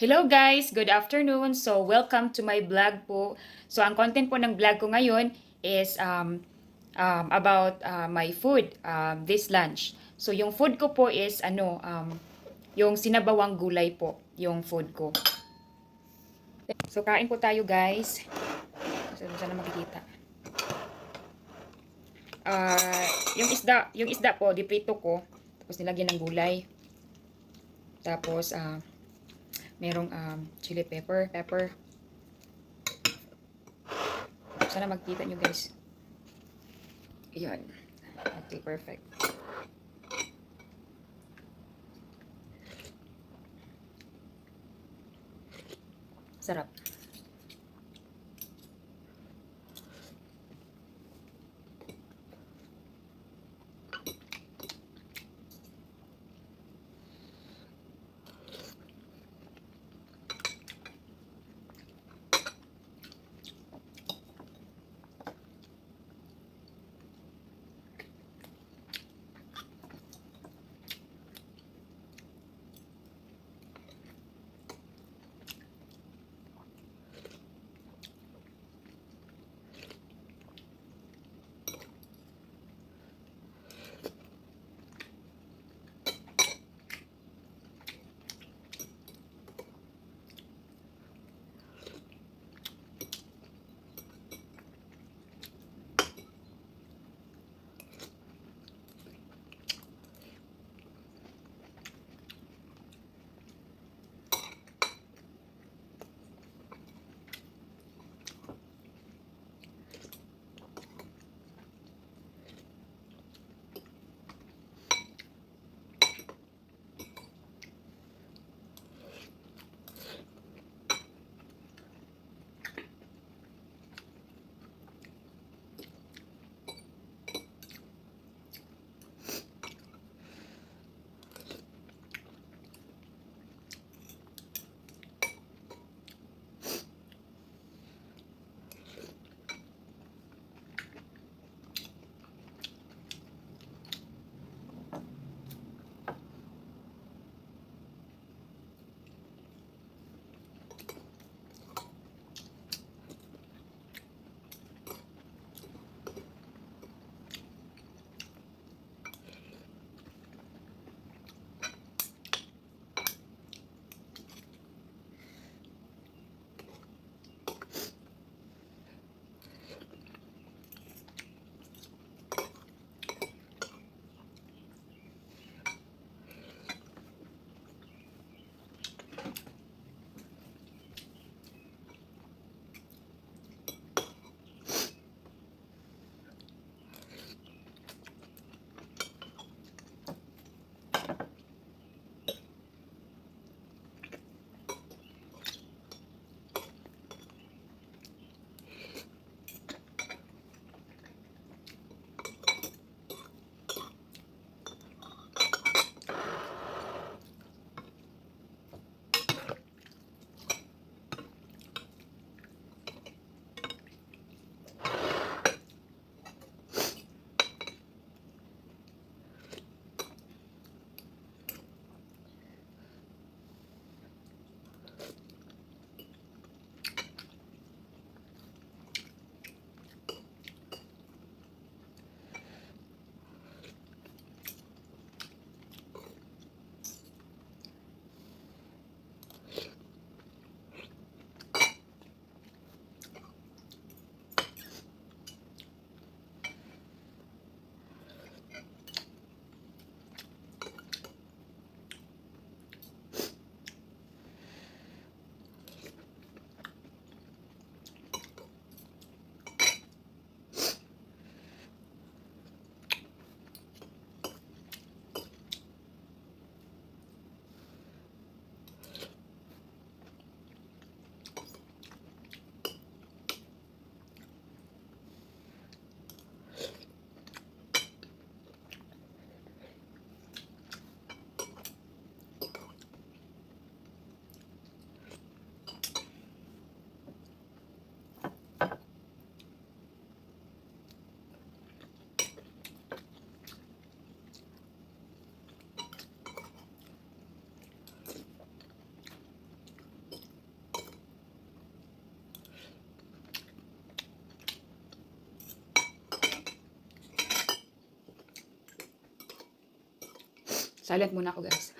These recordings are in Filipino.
Hello guys! Good afternoon! So, welcome to my vlog po. So, ang content po ng vlog ko ngayon is about my food this lunch. So, yung food ko po is yung sinabawang gulay po, yung food ko. So, kain po tayo guys. So, sana makikita. Ah, yung isda po, diprito ko. Tapos nilagyan ng gulay. Tapos, merong chili pepper. Sana magkita nyo guys. Ayan. Okay, perfect. Sarap. Silent muna ako, guys.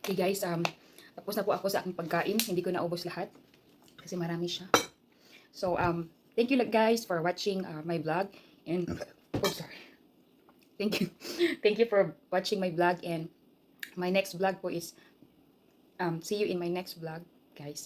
Okay guys, tapos na po ako sa aking pagkain. Hindi ko naubos lahat kasi marami siya. So, thank you guys for watching my vlog. And, oh sorry. Thank you. Thank you for watching my vlog. And my next vlog po is, see you in my next vlog, guys.